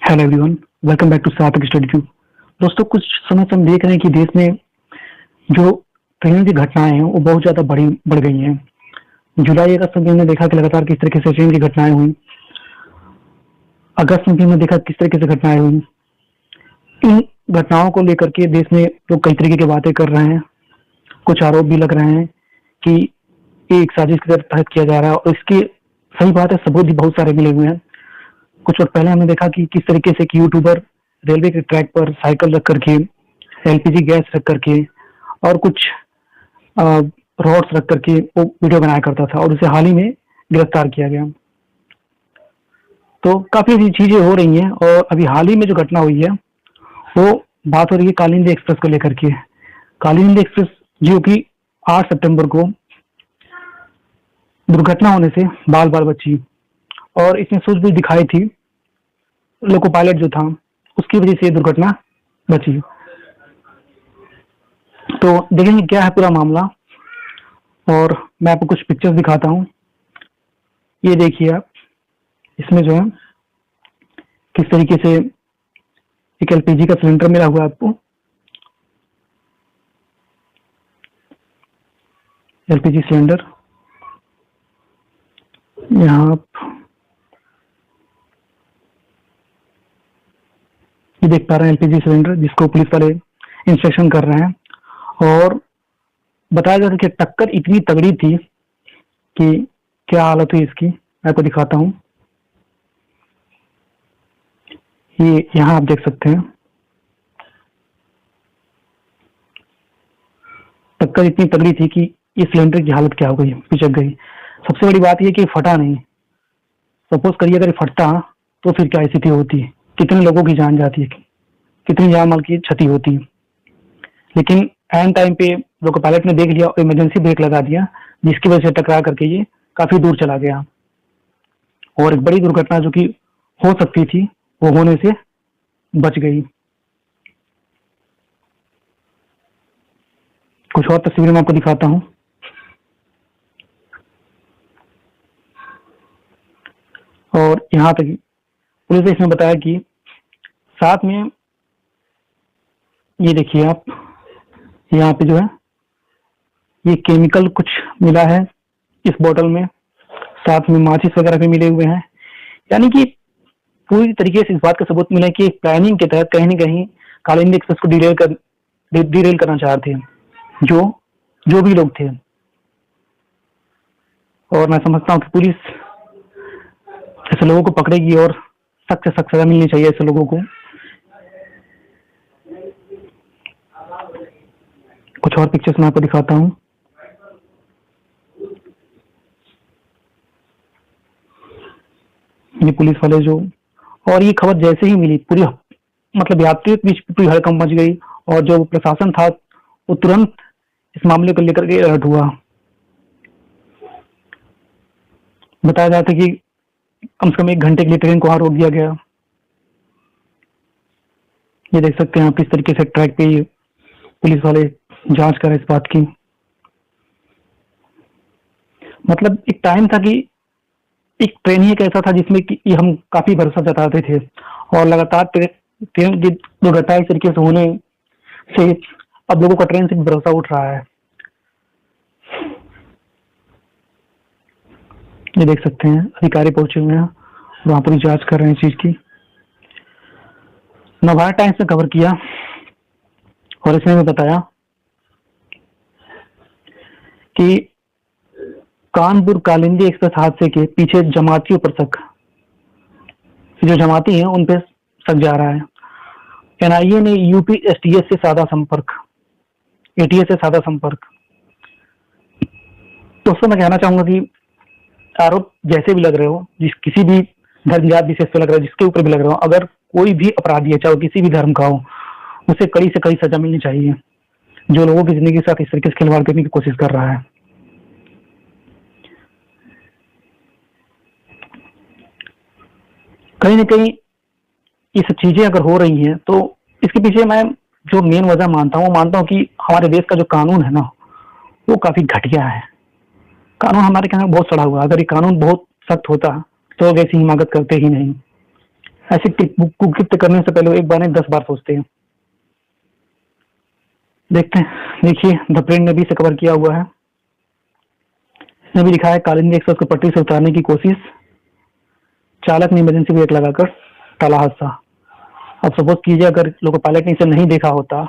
Hello everyone, welcome back to Sarthak study tube. दोस्तों, कुछ समय से हम देख रहे हैं कि देश में जो ट्रेन की घटनाएं हैं वो बहुत ज़्यादा बढ़ गई हैं। जुलाई अगस्त में हमने देखा कि लगातार किस तरीके से ट्रेन की घटनाएं हुई। अगस्त में भी हमने देखा किस तरीके से घटनाएं हुई। इन घटनाओं को लेकर के देश में लोग कई तरीके की बातें कर रहे हैं। कुछ आरोप भी लग रहे हैं कि ये एक साजिश के तहत किया जा रहा है, और इसकी सही बात है, सबूत भी बहुत सारे मिले हुए हैं। कुछ वक्त पहले हमने देखा कि किस तरीके से कि यूट्यूबर रेलवे के ट्रैक पर साइकिल रख करके, एलपीजी गैस रख करके और कुछ रॉड्स रख करके वो वीडियो बनाया करता था, और उसे हाल ही में गिरफ्तार किया गया। तो काफी ऐसी चीजें हो रही हैं, और अभी हाल ही में जो घटना हुई है वो बात हो रही है कालिंदी एक्सप्रेस को लेकर के। कालिंदी एक्सप्रेस जो कि 8 सितंबर को दुर्घटना होने से बाल बाल बची, और इसमें सूझबूझ दिखाई थी लोको पायलट जो था उसकी वजह से ये दुर्घटना बची। तो देखेंगे क्या है पूरा मामला, और मैं आपको कुछ पिक्चर्स दिखाता हूँ। ये देखिए आप, इसमें जो है किस तरीके से एक एलपीजी का सिलेंडर मिला हुआ है आपको। एलपीजी सिलेंडर यहाँ आप ये देख पा रहे हैं, एलपीजी सिलेंडर जिसको पुलिस वाले इंस्पेक्शन कर रहे हैं। और बताया जा रहा है कि टक्कर इतनी तगड़ी थी कि क्या हालत हुई इसकी, मैं आपको दिखाता हूँ। ये यहाँ आप देख सकते हैं, टक्कर इतनी तगड़ी थी कि ये सिलेंडर की हालत क्या हो गई, पिचक गई। सबसे बड़ी बात यह कि फटा नहीं। सपोज करिए अगर फटता तो फिर क्या स्थिति होती, कितने लोगों की जान जाती है, कितनी जान माल की क्षति होती। लेकिन एंड टाइम पे लोको पायलट ने देख लिया और इमरजेंसी ब्रेक लगा दिया, जिसकी वजह से टकरा करके ये काफी दूर चला गया, और एक बड़ी दुर्घटना जो कि हो सकती थी वो होने से बच गई। कुछ और तस्वीरें मैं आपको दिखाता हूँ। और यहाँ तक पुलिस ने इसमें बताया कि साथ में ये देखिए आप, यहाँ पे जो है ये केमिकल कुछ मिला है इस बोतल में, साथ में माचिस वगैरह भी मिले हुए हैं। यानी कि पूरी तरीके से इस बात का सबूत मिला है कि एक प्लानिंग के तहत कहीं न कहीं कालिंदी एक्सप्रेस को डिरेल करना चाहते हैं जो भी लोग थे। और मैं समझता हूँ कि पुलिस ऐसे लोगों को पकड़ेगी और सख्त से सख्त सजा मिलनी चाहिए ऐसे लोगों को। कुछ और पिक्चर्स मैं आपको दिखाता हूँ। ये पुलिस वाले जो, और ये खबर जैसे ही मिली पूरी मतलब यात्रियों के बीच पूरी हड़कंप मच गई, और जो प्रशासन था वो तुरंत इस मामले को लेकर के अलर्ट हुआ। बताया जाता है कि कम से कम 1 घंटे के लिए ट्रेन को वहां रोक दिया गया। ये देख सकते हैं आप किस तरीके से ट्रैक पे पुलिस वाले जांच कर रहे इस बात की। मतलब एक टाइम था कि एक ट्रेन ही एक ऐसा था जिसमें कि हम काफी भरोसा जताते थे, और लगातार ट्रेन की दुर्घटना इस तरीके से होने से अब लोगों का ट्रेन से भरोसा उठ रहा है। ये देख सकते हैं अधिकारी पहुंचे हुए हैं, वहां पर जांच कर रहे हैं इस चीज की। नवभारत टाइम्स ने कवर किया, और इसमें बताया कि कानपुर कालिंदी एक्सप्रेस हादसे के पीछे जमातियों पर शक। जो जमाती हैं उन पे शक जा रहा है। एनआईए ने यूपी एटीएस से साधा संपर्क। दोस्तों, मैं कहना चाहूंगा कि आरोप जैसे भी लग रहे हो, किसी भी धर्म जात विशेष पे लग रहा है, जिसके ऊपर भी लग रहा हो, अगर कोई भी अपराधी है, चाहे किसी भी धर्म का हो, उसे कड़ी से कड़ी सजा मिलनी चाहिए जो लोगों की जिंदगी के साथ इस तरीके से खिलवाड़ करने की कोशिश कर रहा है। कहीं ना कहीं ये सब चीजें अगर हो रही हैं तो इसके पीछे मैं जो मेन वजह मानता हूँ कि हमारे देश का जो कानून है ना वो काफी घटिया है। कानून हमारे यहाँ बहुत सड़ा हुआ है। अगर ये कानून बहुत सख्त होता तो लोग ऐसी हिमाकत करते ही नहीं। ऐसी कुकृत्य करने से पहले एक बार नहीं 10 बार सोचते हैं। देखते हैं, देखिए द प्रिंट ने भी इसे कवर किया हुआ है। इसने भी लिखा है कालिंदी एक्सप्रेस को पटरी से उतारने की कोशिश, चालक ने इमरजेंसी ब्रेक लगाकर टाला हादसा। अब सपोज कीजिए अगर लोको पायलट ने इसे नहीं देखा होता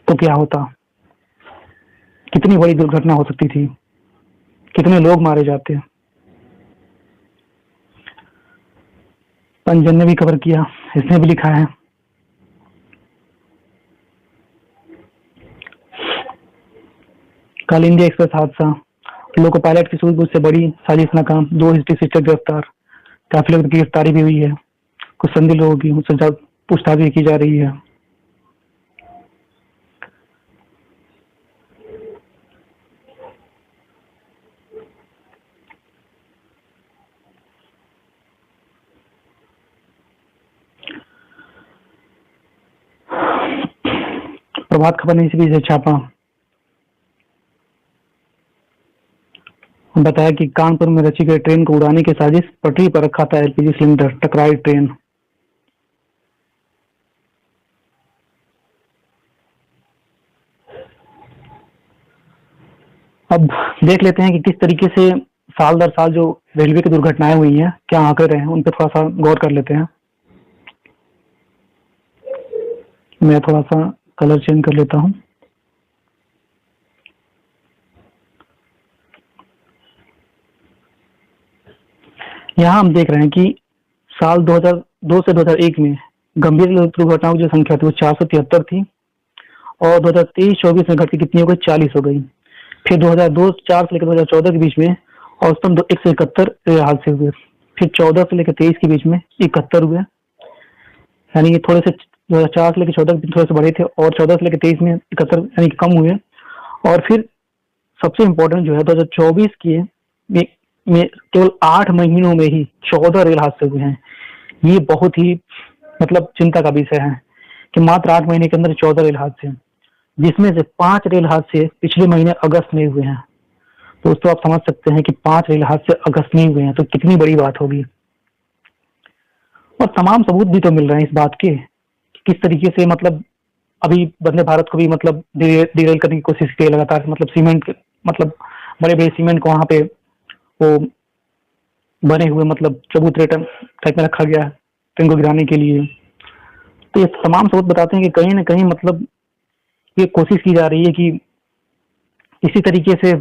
तो क्या होता, कितनी बड़ी दुर्घटना हो सकती थी, कितने लोग मारे जाते। पंजन ने भी कवर किया, इसने भी लिखा है कालिंदी एक्सप्रेस हादसा, लोको पायलट की सूझबूझ से बड़ी साजिश नाकाम, 2 हिस्ट्री शिक्षक गिरफ्तार, काफी लोगों की गिरफ्तारी भी हुई है, कुछ संदिग्ध लोगों की उनसे पूछताछ भी की जा रही है। प्रभात खबर ने इसी बीच छापा, बताया कि कानपुर में रची गई ट्रेन को उड़ाने की साजिश, पटरी पर रखा था एलपीजी सिलेंडर, टकराई ट्रेन। अब देख लेते हैं कि किस तरीके से साल दर साल जो रेलवे की दुर्घटनाएं हुई हैं क्या आंकड़े रहे हैं, उन पर थोड़ा सा गौर कर लेते हैं। मैं थोड़ा सा कलर चेंज कर लेता हूं। यहाँ हम देख रहे हैं कि साल 2002 से 2001 में गंभीर दुर्घटनाओं की जो संख्या थी वो 473 थी और 2023-24 में घट के कितनी हो गई, 40 हो गई। फिर 2002-4 से लेकर 2014 के बीच में औसतन 171 हादसे हुए। फिर 14 से लेकर 23 के बीच में 71 हुए, यानी कि थोड़े से 2004 से लेकर 14 थोड़े से बड़े थे और 14 से लेकर 23 में 71 यानी कि कम हुए। और फिर सबसे इम्पोर्टेंट जो है 2024 के में केवल 8 महीनों में ही 14 रेल हादसे हुए हैं। ये बहुत ही मतलब चिंता का विषय है कि मात्र 8 महीने के अंदर 14 रेल हादसे, जिसमें से 5 रेल हादसे पिछले महीने अगस्त में हुए हैं। दोस्तों आप समझ सकते हैं कि 5 रेल हादसे अगस्त में हुए हैं तो कितनी बड़ी बात होगी। और तमाम सबूत भी तो मिल रहे हैं इस बात के कि किस तरीके से मतलब अभी वंदे भारत को भी मतलब डिरेल करने की कोशिश की लगातार, मतलब सीमेंट, मतलब बड़े बड़े सीमेंट को वहां पे वो बने हुए मतलब चबूतरे टाइप में रखा गया है ट्रेन को गिराने के लिए। तो ये तमाम सबूत बताते हैं कि कहीं ना कहीं मतलब ये कोशिश की जा रही है कि इसी तरीके से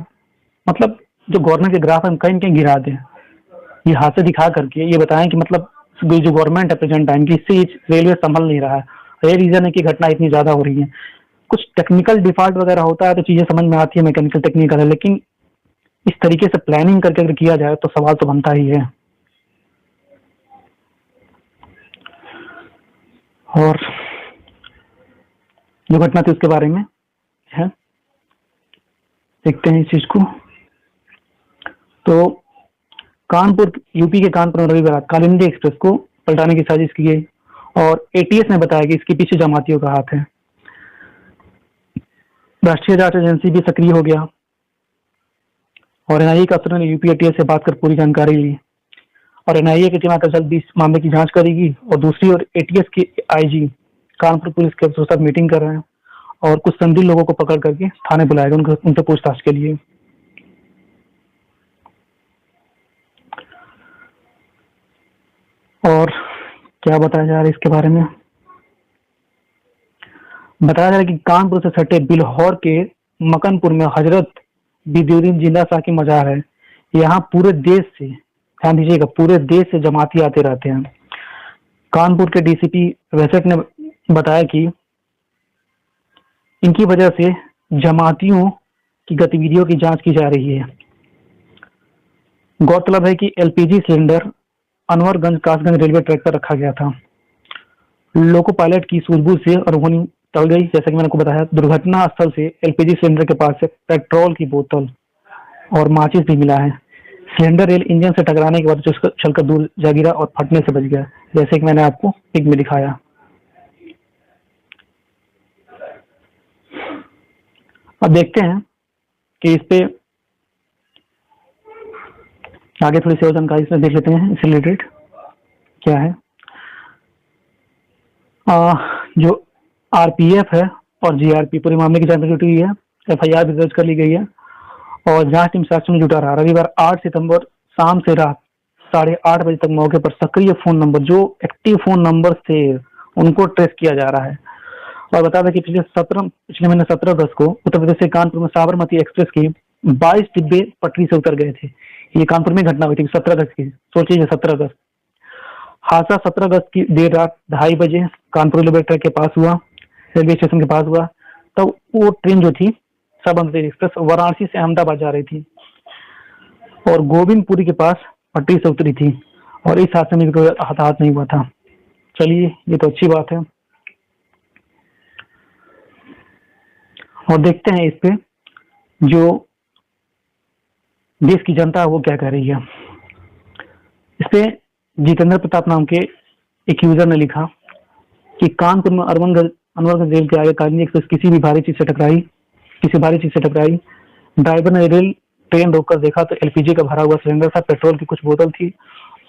मतलब जो गवर्नमेंट के ग्राफ है हम कहीं ना कहीं गिरा दें, ये हाथ से दिखा करके ये बताएं कि मतलब जो गवर्नमेंट है प्रेजेंट टाइम की, इससे रेलवे संभल नहीं रहा है। ये रीजन है कि घटना इतनी ज्यादा हो रही है। कुछ टेक्निकल डिफॉल्ट वगैरह होता है तो चीजें समझ में आती है, मैकेनिकल टेक्निकल है, लेकिन इस तरीके से प्लानिंग करके अगर किया जाए तो सवाल तो बनता ही है। और जो घटना थी उसके बारे में है, देखते हैं इस चीज को। तो कानपुर, यूपी के कानपुर में रविवार कालिंदी एक्सप्रेस को पलटाने की साजिश की गई और एटीएस ने बताया कि इसके पीछे जमातियों का हाथ है। राष्ट्रीय जांच एजेंसी भी सक्रिय हो गया और एनआईए के अफसरों ने यूपी एटीएस से बात कर पूरी जानकारी ली और एनआईए की टीम आकर जल्द इस मामले की जांच करेगी। और दूसरी ओर एटीएस के आईजी कानपुर पुलिस के अफसरों के साथ मीटिंग कर रहे हैं और कुछ संदिग्ध लोगों को पकड़ करके थाने बुलाएगा उनसे पूछताछ के लिए। और क्या बताया जा रहा है इसके बारे में, बताया जा रहा है कि कानपुर से सटे बिल्हौर के मकनपुर में हजरत बिदुद्दीन जिंदा शाह की मजार है। यहाँ पूरे देश से, ध्यान दीजिएगा, पूरे देश से जमाती आते रहते हैं। कानपुर के डीसीपी वैसेट ने बताया कि इनकी वजह से जमातियों की गतिविधियों की जांच की जा रही है। गौरतलब है कि LPG cylinder Anwarganj Kasganj railway track पर रखा गया था। लोको पायलट की सूझबूझ से अनहोनी टल गई। जैसा कि मैंने आपको बताया, दुर्घटना स्थल से एलपीजी सिलेंडर के पास से पेट्रोल की बोतल और माचिस भी मिला है। सिलेंडर रेल इंजन से टकराने के बाद चलकर दूर जा गिरा और फटने से बच गया, जैसे कि मैंने आपको पिक में दिखाया। अब देखते हैं कि इस पे आगे थोड़ी सी और जानकारी इसमें देख लेते हैं, इससे रिलेटेड क्या है। जो आरपीएफ है और जीआरपी पूरे मामले की जांच जुटी हुई है। एफआईआर भी दर्ज कर ली गई है और जांच टीम साक्ष्य में जुटा रहा। रविवार 8 सितंबर शाम से रात 8:30 बजे तक मौके पर सक्रिय फोन नंबर, जो एक्टिव फोन नंबर थे, उनको ट्रेस किया जा रहा है। और बता दें कि पिछले महीने 17 अगस्त को उत्तर प्रदेश के कानपुर में साबरमती एक्सप्रेस के 22 डिब्बे पटरी से उतर गए थे। ये कानपुर में घटना हुई थी 17 अगस्त की। सोचिए 17 अगस्त। हादसा 17 अगस्त की देर रात 2:30 बजे कानपुर रेलवे ट्रैक के पास हुआ, रेलवे स्टेशन के पास हुआ। तब वो ट्रेन जो थी साबरमती एक्सप्रेस वाराणसी से अहमदाबाद जा रही थी और गोविंदपुरी के पास पटरी से उतरी थी और इस हादसे में कोई हताहत नहीं हुआ था। चलिए, ये तो अच्छी बात है। और देखते हैं इस पे जो देश की जनता है वो क्या कह रही है। इस पे जितेंद्र प्रताप नाम के एक यूजर ने लिखा कि कानपुर में अनवरगंज रेल के आगे कालिंदी एक्सप्रेस किसी भारी चीज से टकराई। ड्राइवर ने ट्रेन रोककर देखा तो एलपीजी का भरा हुआ सिलेंडर था, पेट्रोल की कुछ बोतल थी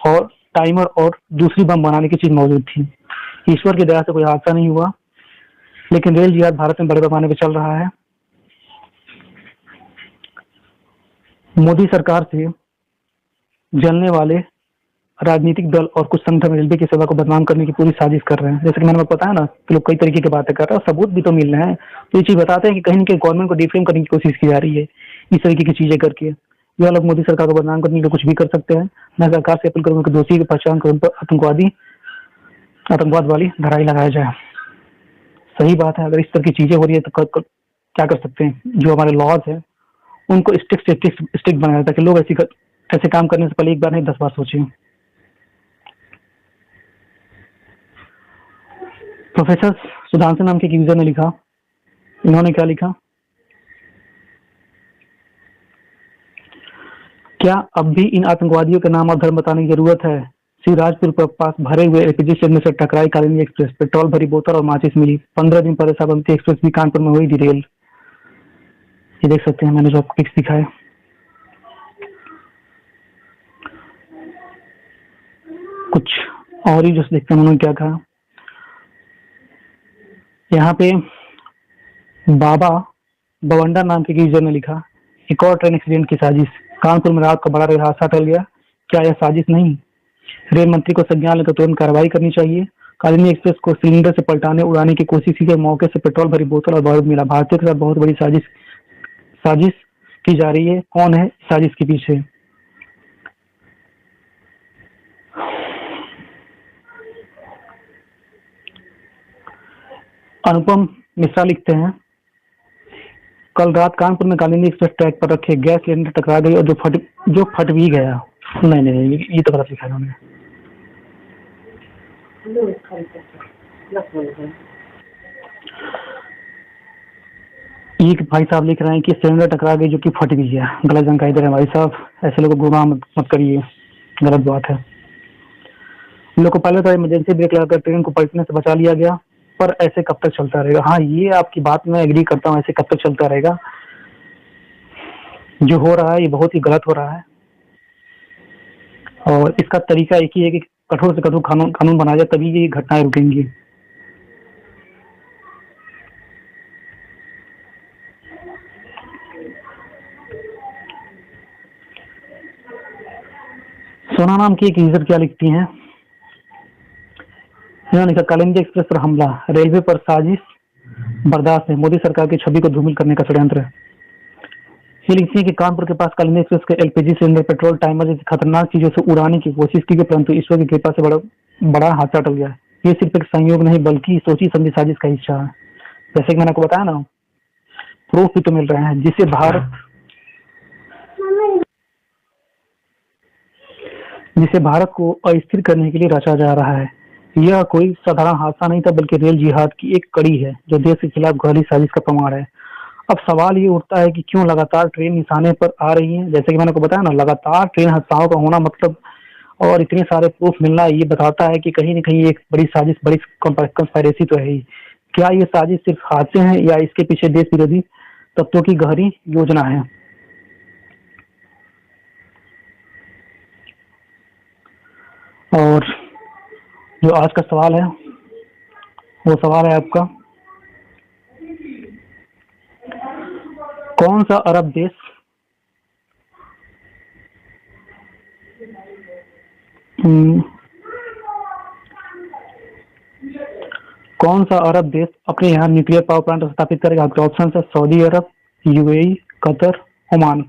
और टाइमर और दूसरी बम बनाने की चीज मौजूद थी। ईश्वर की दया से कोई हादसा नहीं हुआ, लेकिन रेल जिहाद भारत में बड़े पैमाने पर चल रहा है। मोदी सरकार से जलने वाले राजनीतिक दल और कुछ संगठन रेलवे की सेवा को बदनाम करने की पूरी साजिश कर रहे हैं। जैसे कि मैंने बताया ना कि लोग कई तरीके की बातें कर रहे हैं, सबूत भी तो मिल रहे हैं। तो ये चीज बताते हैं कि कहीं न कहीं गवर्नमेंट को डिफेम करने की कोशिश की जा रही है इस तरीके की चीजें करके। यह लोग मोदी सरकार को बदनाम करने के लिए कुछ भी कर सकते हैं। मैं सरकार से अपील करूंगा कि दोषी की पहचान कर उन पर आतंकवाद वाली धराई लगाया जाए। सही बात है, अगर इस तरह की चीजें हो रही है तो क्या कर सकते हैं। जो हमारे लॉज है उनको स्ट्रिक्ट बनाया ताकि लोग ऐसे काम करने से पहले एक बार नहीं 10 बार सोचें। प्रोफेसर सुधांशु नाम के एक यूजर ने लिखा, इन्होंने क्या लिखा, क्या अब भी इन आतंकवादियों के नाम और धर्म बताने की जरूरत है। शिवराजपुर के पास भरे हुए एलपीजी सिलेंडर से टकराई कालिंदी एक्सप्रेस, पेट्रोल भरी बोतल और माचिस मिली। 15 दिन पहले साबरमती एक्सप्रेस भी कानपुर में हुई थी रेल। ये देख सकते हैं, मैंने जो आपको पिक्स दिखाए। कुछ और ही जो देखते हैं उन्होंने क्या कहा। यहाँ पे बाबा बवंडा नाम के यूजर ने लिखा, एक और ट्रेन एक्सीडेंट की साजिश, कानपुर में रात को बड़ा रेल हादसा टल गया, क्या यह साजिश नहीं। रेल मंत्री को संज्ञान लेकर तुरंत कार्रवाई करनी चाहिए। कालिंदी एक्सप्रेस को सिलेंडर से पलटाने उड़ाने की कोशिश की गई, मौके से पेट्रोल भरी बोतल और बारूद मिला। भारतीयों के साथ बहुत बड़ी साजिश की जा रही है। कौन है साजिश के पीछे। अनुपम मिश्रा लिखते हैं, कल रात कानपुर में कालिंदी एक्सप्रेस ट्रैक पर रखे गैस सिलेंडर टकरा गई और जो फट भी गया। नहीं, ये तो गलत लिखा है उन्होंने। एक भाई साहब लिख रहे हैं कि सिलेंडर टकरा गई जो कि फट भी गया। गलत जानकारी दे रहे हैं भाई साहब, ऐसे लोगों को गुमराह मत करिए, गलत बात है। हम लोग को पहले तो इमरजेंसी ब्रेक लगाकर ट्रेन को पलटने से बचा लिया गया, पर ऐसे कब तक चलता रहेगा। हाँ, ये आपकी बात में एग्री करता हूँ, ऐसे कब तक चलता रहेगा। जो हो रहा है ये बहुत ही गलत हो रहा है और इसका तरीका एक ही है कि कठोर से कठोर कानून बनाया जाए, तभी ये घटनाएं रुकेंगी। सोना नाम की एक यूजर क्या लिखती हैं, इन्होंने लिखा, कालिंदी एक्सप्रेस पर हमला, रेलवे पर साजिश बर्दाश्त है, मोदी सरकार की छवि को धूमिल करने का षड्यंत्र है। ये लिखती है कि कानपुर के पास कालिंदी एक्सप्रेस के एलपीजी सिलेंडर, पेट्रोल टाइमर जैसी खतरनाक चीजों से उड़ाने की कोशिश की गई, परंतु ईश्वर की कृपा से बड़ा हादसा टल गया। ये सिर्फ एक संयोग नहीं बल्कि सोची समझी साजिश का हिस्सा है। जैसे कि मैंने आपको बताया ना, प्रूफ भी तो मिल रहे हैं जिसे भारत को अस्थिर करने के लिए रचा जा रहा है। यह कोई साधारण हादसा नहीं था बल्कि रेल जिहाद की एक कड़ी है जो देश के खिलाफ गहरी साजिश का प्रमाण है। अब सवाल ये उठता है कि क्यों लगातार ट्रेन निशाने पर आ रही है। जैसे कि मैंने आपको बताया ना, लगातार ट्रेन हादसाओं का होना मतलब और इतने सारे प्रूफ मिलना ये बताता है कि कहीं न कहीं एक बड़ी साजिश, बड़ी कंस्पायरेसी तो है ही। क्या ये साजिश सिर्फ हादसे हैं या इसके पीछे देश विरोधी तत्वों की गहरी योजना है। और जो आज का सवाल है, वो सवाल है आपका, कौन सा अरब देश कौन सा अरब देश अपने यहाँ न्यूक्लियर पावर प्लांट स्थापित करेगा? आपके ऑप्शन है सऊदी अरब, यूएई, कतर, ओमान।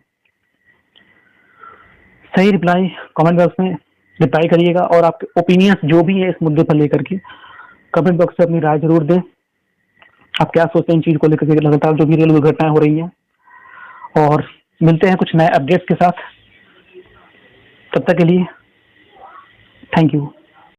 सही रिप्लाई कमेंट बॉक्स में रिप्लाई करिएगा और आपके ओपिनियंस जो भी है इस मुद्दे पर लेकर के कमेंट बॉक्स में अपनी राय जरूर दें। आप क्या सोचते हैं इन चीज को लेकर के, लगातार जो भी रेलवे घटनाएं हो रही हैं। और मिलते हैं कुछ नए अपडेट्स के साथ, तब तक के लिए थैंक यू।